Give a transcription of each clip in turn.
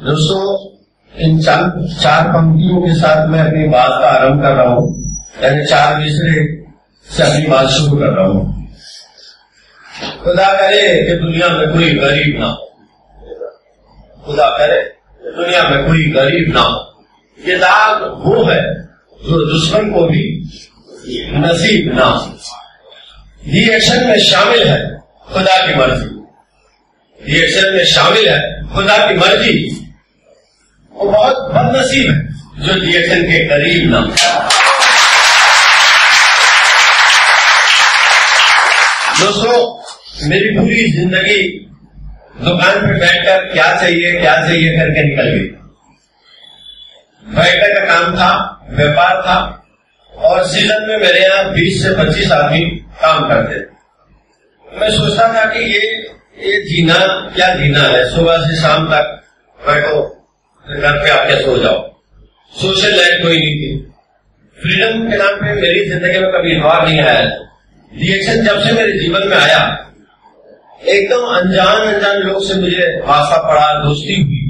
दोस्तों, इन चार पंक्तियों के साथ मैं अपनी बात का आरंभ कर रहा हूं, यानी 4 मिसरे से अपनी बात शुरू कर रहा हूं। खुदा करे कि दुनिया में कोई गरीब ना हो, खुदा करे दुनिया में कोई गरीब ना हो। ये दाग वो है जो दुश्मन को भी नसीब ना हो। ये एक्शन में शामिल है खुदा की मर्जी, ये एक्शन में शामिल है खुदा की मर्जी। वो बहुत बदनसीब है जो रिएक्शन के करीब ना। दोस्तों, मेरी पूरी जिंदगी दुकान पे बैठकर क्या चाहिए करके निकल गई। बैठने का काम था, व्यापार था, और सीजन में मेरे यहाँ 20 से 25 आदमी काम करते थे। मैं सोचता था कि ये जीना क्या जीना है, सुबह से शाम तक बैठो, घर पे आके सो जाओ। सोशल लाइफ कोई नहीं थी। फ्रीडम के नाम पे मेरी जिंदगी में कभी इतवार नहीं आया। रिएक्शन जब से मेरे जीवन में आया, एकदम अनजान लोग से मुझे भाषा पड़ा, दोस्ती हुई।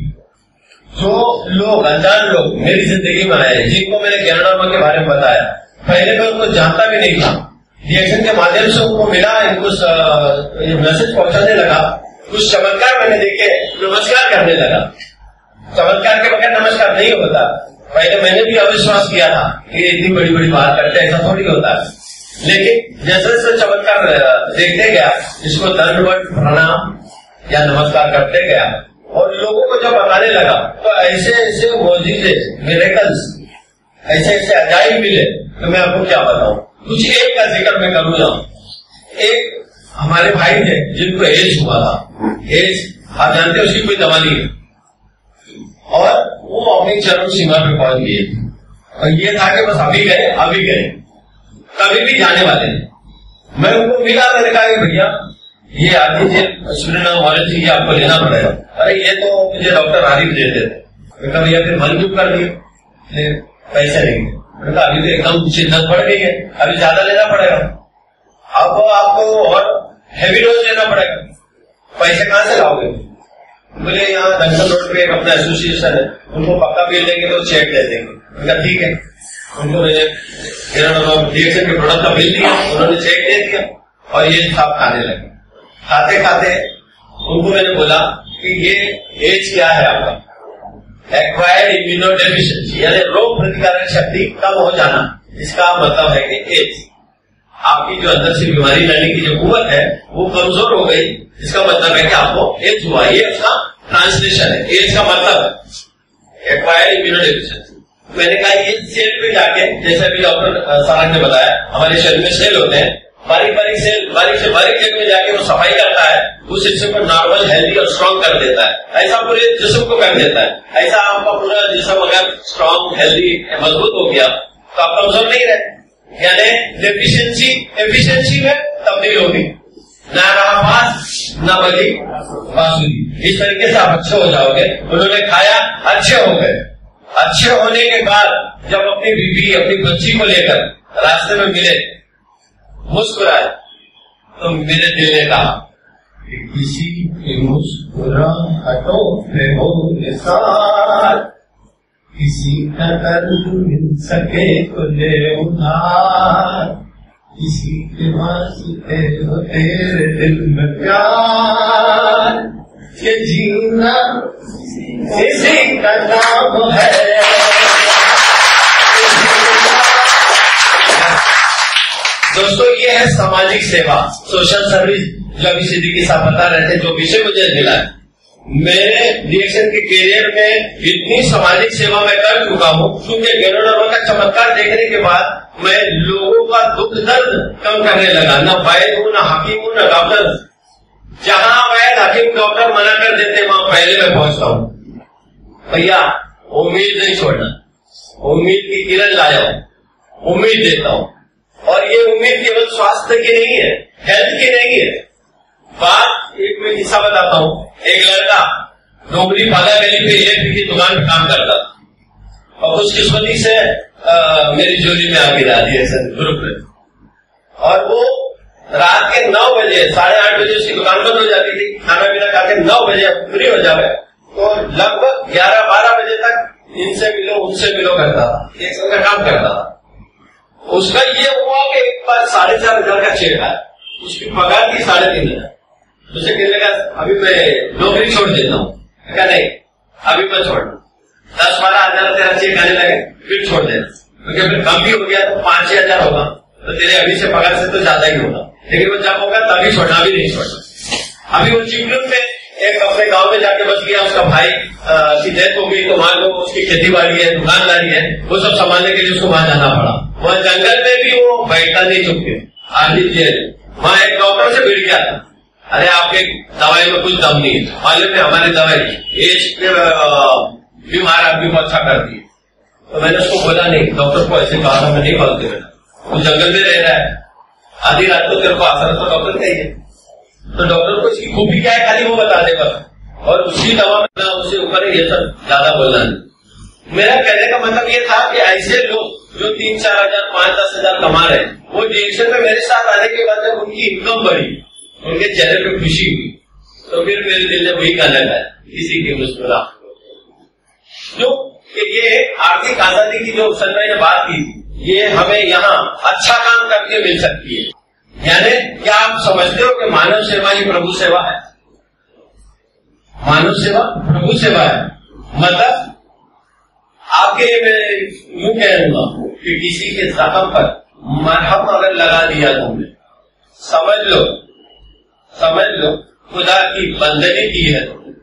जो लोग अनजान लोग मेरी जिंदगी में आए, जिनको मैंने ज्ञानामा के बारे में बताया, पहले मैं उनको जानता भी नहीं था। रिएक्शन के माध्यम से उनको मिला, इनको मैसेज पहुंचाने लगा, कुछ चमत्कार मैंने देखे, नमस्कार करने लगा। चमत्कार के बगैर नमस्कार नहीं होता। पहले मैंने भी अविश्वास किया था कि इतनी बड़ी बड़ी बात करते हैं, ऐसा थोड़ी होता है। लेकिन जैसे जैसे चमत्कार देखते गया, इसको दंडवत प्रणाम या नमस्कार करते गया, और लोगों को जब बताने लगा तो ऐसे ऐसे मौजूदे मिरेकल्स, ऐसे ऐसे अजाइब मिले तो मैं आपको क्या बताऊं। कुछ एक का जिक्र मैं करूंगा। एक हमारे भाई थे जिनको एड्स हुआ था। एड्स आप जानते हैं, उसकी कोई दवा नहीं है, और वो अपनी चरम सीमा पे पहुंच गए। और ये था कि बस अभी गए, कभी भी जाने वाले नहीं। मैं उनको मिला, मैंने कहा कि भैया ये आर्टिफिशियल ये आपको लेना पड़ेगा। अरे ये तो मुझे डॉक्टर आरिफ देते थे। मैं कहा भैया फिर मन चुप कर दिए, पैसे नहीं। मैंने कहा अभी तो एकदम शिद्दत बढ़ गई है, अभी ज्यादा लेना पड़ेगा, अब आपको और हैवी डोज लेना पड़ेगा। पैसे कहाँ से लाओगे? बोले यहाँ दक्षिण रोड पे एक अपना एसोसिएशन है, उनको पक्का बिल देंगे तो चेक दे देंगे। उनका ठीक है। उनको रिएक्शन के प्रोडक्ट का बिल दिया, उन्होंने चेक दे दिया, और ये साहब खाने लगे। खाते खाते उनको मैंने बोला कि ये एज क्या है आपका? एक्वायर्ड इम्यूनोडेफिशिएंसी, यानी रोग प्रतिकारक शक्ति कम हो जाना। इसका मतलब है कि एज, आपकी जो अंदर से बीमारी लड़ने की जो कुव्वत है वो कमजोर हो गई। इसका मतलब है कि आपको एज हुआ। ये उसका ट्रांसलेशन है। एज का मतलब एक्वायर्ड इम्यूनोडेफिशिएंसी। मैंने कहा ये सेल पे जाके, जैसे अभी डॉक्टर सारंग ने बताया, हमारे शरीर में सेल होते हैं, बारीक बारीक सेल, बारीक से बारीक जगह में जाके वो सफाई करता है, उस सिस्टम को नॉर्मल, हेल्दी और स्ट्रांग कर देता है। ऐसा पूरे जिस्म को कर देता है। ऐसा आपका पूरा जिस्म अगर स्ट्रांग, हेल्दी, मजबूत हो गया तो आप कमजोर नहीं रहे। यानी डेफिशिएंसी एफिशिएंसी में तब्दील होगी। ना रहा पास, ना बली बांसुरी। इस तरीके से आप अच्छे हो जाओगे। उन्होंने खाया, अच्छे हो गए। अच्छे होने के बाद जब अपनी बीवी, अपनी बच्ची को लेकर रास्ते में मिले, मुस्कुराए, तो मेरे दिल ने कहा किसी की मुस्कुराहटों पे हो निसार, किसी का कर्ज मिल सके तो ले उधार, किसी के वास्ते हो तेरे दिल में प्यार, ये जीना किसी का नाम है। दोस्तों, ये है सामाजिक सेवा, सोशल सर्विस, जो अभी सिद्दीकी साहब बता रहे थे, जो विषय मुझे मिला है। मेरे रिएक्शन के करियर में इतनी सामाजिक सेवा मैं कर चुका हूँ, क्योंकि ज्ञानामा का चमत्कार देखने के बाद मैं लोगों का दुख दर्द कम करने लगा। न वैद्य हूँ, न हकीम हूँ, न डॉक्टर। जहाँ वैद्य, हकीम, डॉक्टर मना कर देते वहां पहले मैं पहुंचता हूँ। भैया उम्मीद नहीं छोड़ना, उम्मीद की किरण लाया, उम्मीद देता हूँ। और ये उम्मीद केवल स्वास्थ्य की नहीं है, हेल्थ की नहीं है। बात एक मैं किस्सा बताता हूँ। एक लड़का डोंगरी पाला गली पे इलेक्ट्रिक की दुकान पे काम करता था, और कुछ किस्मती से मेरी जोड़ी में आगे डाली है ग्रुप में। और वो रात के 9 बजे, 8:30 बजे उसकी दुकान बंद हो जाती थी। खाना पीना खा के 9 बजे फ्री हो जावे तो लगभग 11-12 बजे तक इनसे मिलो उनसे मिलो करता था, एक संग का काम करता था। उसका ये हुआ कि एक बार 4,500 का चेक आया, उसकी पगार थी 3,500। उसे कहने का अभी मैं नौकरी छोड़ देता हूँ, क्या नहीं अभी मैं छोड़ 10-12 हजार तेरा चेक आने लगे फिर छोड़ देना, क्योंकि फिर कम भी हो गया तो 5-6 हजार होगा तो तेरे अभी से पगार से तो ज्यादा ही होगा, लेकिन वो जब होगा तभी छोड़ना, भी नहीं छोड़ना। अभी वो चिपलून में एक अपने गांव में जाके बच गया, उसका भाई की डेथ हो गई, तो वहां लोग उसकी खेती बाड़ी है, दुकानदारी है, वो सब संभालने के लिए उसको वहां जाना पड़ा। वहां जंगल में भी वो बैठा नहीं चुके, आधी जेल। वहां एक डॉक्टर से भिड़ गया था, अरे आपके दवाई में कुछ दम नहीं है, मालूम है हमारी दवाई एज बीमार आदमी को अच्छा करती है। तो मैंने उसको बोला नहीं, डॉक्टर को ऐसे कहा था, मैं नहीं बोलते बेटा, वो जंगल में रह रहा है, आधी रात को तेरे को आसरा तो डॉक्टर चाहिए। तो डॉक्टर को इसकी खूबी क्या है खाली वो बता दे बस, और उसी दवा में उससे ऊपर ये सब ज्यादा बोलना नहीं। मेरा कहने का मतलब ये था कि ऐसे लोग जो 3-4 हजार 5-10 हजार कमा रहे हैं, वो डिएक्शन में मेरे साथ आने के बाद जब उनकी इनकम बढ़ी, उनके चेहरे पे खुशी हुई, तो फिर मेरे दिल में वही गाना गाया, किसी की मुस्कुरा। जो ये आर्थिक आजादी की जो संजय ने बात की, ये हमें यहाँ अच्छा काम करके मिल सकती है। यानी क्या आप समझते हो कि मानव सेवा ही प्रभु सेवा है? मानव सेवा प्रभु सेवा है। मतलब आपके लिए मैं यूं कहूंगा कि किसी के जख्म पर मरहम अगर लगा दिया तुमने, समझ लो खुदा की बंदगी की है तुमने।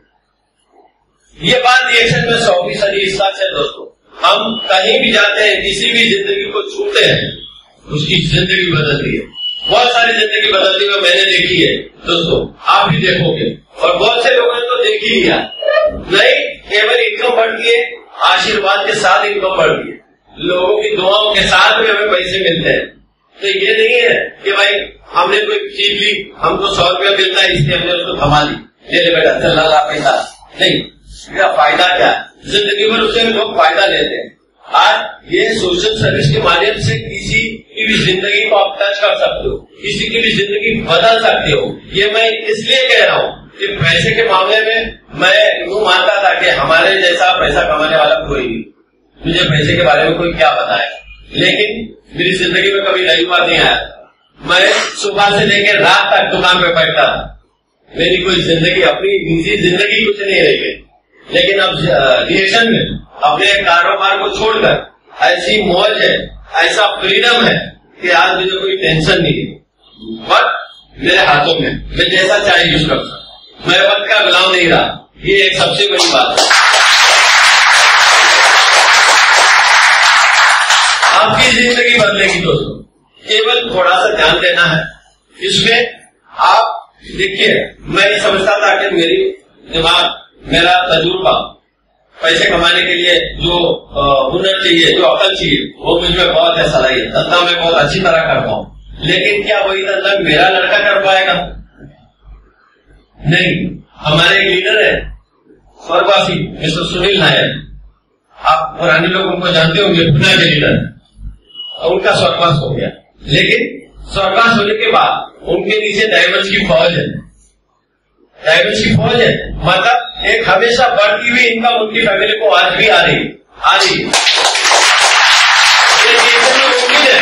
ये बात रिएक्शन में 100% सच है दोस्तों। हम कहीं भी जाते हैं, किसी भी जिंदगी को छूते हैं, उसकी जिंदगी बदलती है। बहुत सारी जिंदगी बदलती हुई मैंने देखी है दोस्तों, आप भी देखोगे, और बहुत से लोगों ने तो देख ही लिया। नहीं, केवल इनकम बढ़ती है, आशीर्वाद के साथ इनकम बढ़ती है, लोगों की दुआओं के साथ भी हमें पैसे मिलते हैं। तो ये नहीं है कि भाई हमने कोई चीज ली, हमको 100 रुपया मिलता है इसलिए हमने उसको थमा ली, ले ले बेटा चल ला पैसा। नहीं, इसका फायदा क्या है? जिंदगी भर उससे लोग फायदा लेते हैं। आज ये सोशल सर्विस के माध्यम से किसी की भी जिंदगी को आप टच कर सकते हो, किसी की भी जिंदगी बदल सकते हो। ये मैं इसलिए कह रहा हूँ कि पैसे के मामले में मैं यूं मानता था कि हमारे जैसा पैसा कमाने वाला कोई नहीं, मुझे पैसे के बारे में कोई क्या बताए, लेकिन मेरी जिंदगी में कभी नई बात नहीं आया। मैं सुबह से लेकर रात तक दुकान पे बैठता था, मेरी कोई जिंदगी, अपनी निजी जिंदगी कुछ नहीं रह गई। लेकिन अब रिएक्शन में अपने कारोबार को छोड़कर ऐसी मौज है, ऐसा फ्रीडम है कि आज मुझे कोई टेंशन नहीं है। वक्त मेरे हाथों में, मैं जैसा चाहे यूज कर सकता, मैं वक्त का गुलाम नहीं रहा। ये एक सबसे बड़ी बात है। आपकी जिंदगी बदलेगी दोस्तों, केवल थोड़ा सा ध्यान देना है इसमें। आप देखिए, मैं ये समझता था कि मेरी दिमाग, मेरा तजुर्बा, पैसे कमाने के लिए जो हुनर चाहिए, जो अकल चाहिए, वो मुझमें बहुत है, सलाहियत, धंधा मैं बहुत अच्छी तरह करता हूँ। लेकिन क्या वही धंधा मेरा लड़का कर पाएगा? नहीं। हमारे एक लीडर है स्वर्गवासी मिस्टर सुनील नायर, आप पुराने लोग उनको जानते होंगे, पुणे के लीडर, उनका स्वर्गवास हो गया। लेकिन स्वर्गवास होने के बाद उनके नीचे डायमंड्स की फौज है, डायमंड्स की फौज है। मतलब एक हमेशा बढ़ती हुई इनकम उनकी फैमिली को आज भी आ रही। ये देखने में मुमकिन है।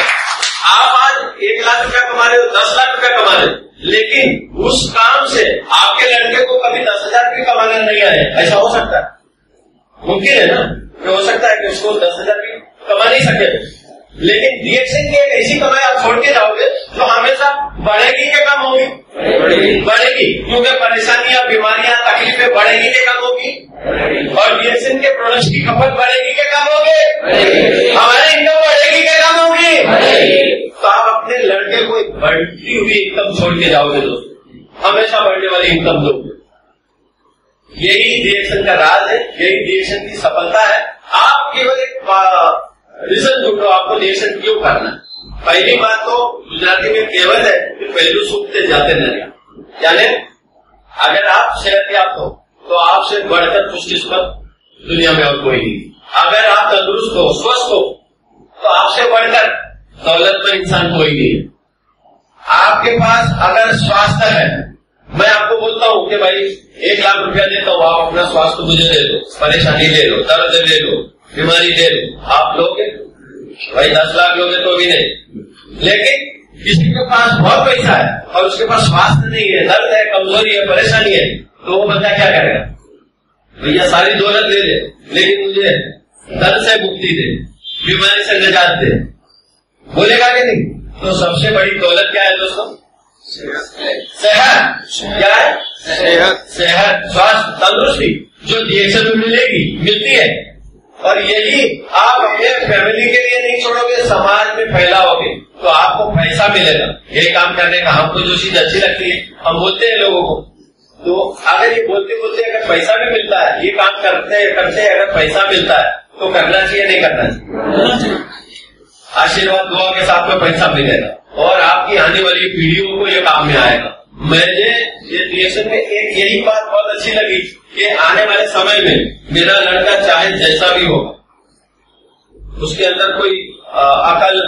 आप आज 1 लाख रुपया कमा रहे हो, 10 लाख रुपया कमा रहे हो, लेकिन उस काम से आपके लड़के को कभी 10,000 भी कमाना नहीं आए, ऐसा हो सकता है? मुमकिन है ना, कि हो सकता है कि उसको 10,000 भी कमा नहीं सके। लेकिन रिएक्शन की एक ऐसी कमाई आप छोड़ के जाओगे जो हमेशा बढ़ेगी कि कम होगी? बढ़ेगी, क्योंकि परेशानियां, बीमारियां, तकलीफें बढ़ेगी कि कम होगी? और रिएक्शन के प्रोडक्ट्स की खपत बढ़ेगी कि कम होगी? हमारी इनकम बढ़ेगी कि कम होगी? तो आप अपने लड़के को एक बढ़ती हुई इनकम छोड़ के जाओगे दोस्तों, हमेशा बढ़ने वाली इनकम दोगे। यही रिएक्शन का राज है, यही रिएक्शन की सफलता है। आप केवल एक रीजन ढूंढो आपको रिएक्शन क्यों करना। पहली बात तो गुजराती में कहेवत है कि पहलू सूखते जाते नहीं, यानी अगर आप सेहतयाब हो तो आपसे बढ़कर खुशकिस्मत दुनिया में और कोई नहीं। अगर आप तंदुरुस्त हो, स्वस्थ हो, तो आपसे बढ़कर दौलतमंद इंसान कोई नहीं। आपके पास अगर स्वास्थ्य है मैं आपको बोलता हूँ कि भाई 1 लाख रुपया देता हूँ, आप अपना स्वास्थ्य मुझे दे दो, परेशानी ले लो, दर्द ले लो, बीमारी ले लो, आप लोगे भाई 10 लाख लोगे तो भी नहीं। लेकिन किसी के पास बहुत पैसा है और उसके पास स्वास्थ्य नहीं है, दर्द है, कमजोरी है, परेशानी है, तो वो बंदा क्या करेगा? भैया सारी दौलत ले ले लेकिन मुझे दर्द से मुक्ति दे, बीमारी से निजात दे, बोलेगा कि नहीं? तो सबसे बड़ी दौलत क्या है दोस्तों? सेहत। क्या है? सेहत, स्वास्थ्य, तंदुरुस्ती जो डीएक्शन में मिलती है। और यही आप अपने फैमिली के लिए नहीं छोड़ोगे, समाज में फैलाओगे तो आपको पैसा मिलेगा। यही काम करने का हमको जो चीज अच्छी लगती है हम बोलते हैं लोगों को, तो अगर ये बोलते बोलते अगर पैसा भी मिलता है, ये काम करते करते अगर पैसा मिलता है तो करना चाहिए नहीं करना चाहिए? आशीर्वाद दुआ के साथ में पैसा मिलेगा और आपकी आने वाली पीढ़ियों को ये काम में आएगा। मुझे ये क्रिएशन में एक यही बात बहुत अच्छी लगी कि आने वाले समय में मेरा लड़का चाहे जैसा भी होगा, उसके अंदर कोई अकल,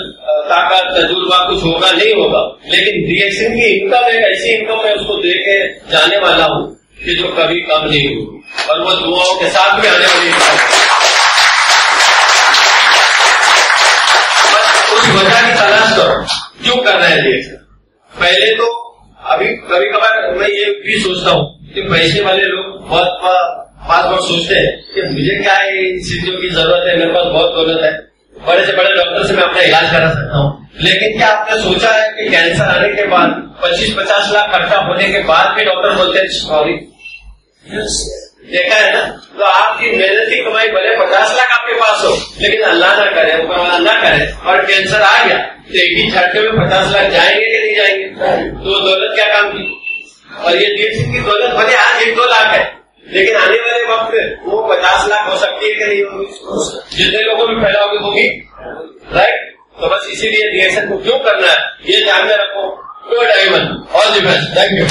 ताकत, तजुर्बा कुछ होगा नहीं होगा, लेकिन डीएक्शन की इनकम एक ऐसी इनकम मैं उसको दे के जाने वाला हूँ कि जो कभी कम नहीं होगी और वो दुआओं के साथ भी आने वाली उस वजह की तलाश करो क्यों कर रहे हैं डीएक्शन। पहले तो अभी कभी कभार मैं ये भी सोचता हूँ कि पैसे वाले लोग बहुत सोचते हैं कि मुझे क्या है इन चीजों की जरूरत है, मेरे पास बहुत दौलत है, बड़े से बड़े डॉक्टर से मैं अपना इलाज करा सकता हूँ। लेकिन क्या आपने सोचा है कि कैंसर आने के बाद 25-50 लाख खर्चा होने के बाद भी डॉक्टर बोलते हैं सॉरी? देखा है ना? तो आपकी मेहनत की कमाई भले 50 लाख आपके पास हो, लेकिन अल्लाह ना करे, ऊपर वाला ना करे और कैंसर आ गया तो एक ही झटके में 50 लाख जाएंगे कि नहीं जाएंगे? तो दौलत क्या काम की? और ये डीएक्शन की दौलत भले आज 1-2 लाख है, लेकिन आने वाले वक्त वो 50 लाख हो सकती है कि नहीं होगी? जितने लोगों में फैलाओगे होगी, राइट? तो बस इसीलिए डीएक्शन को क्यों करना है ये ध्यान में रखो। Good diamond, all the best, thank you.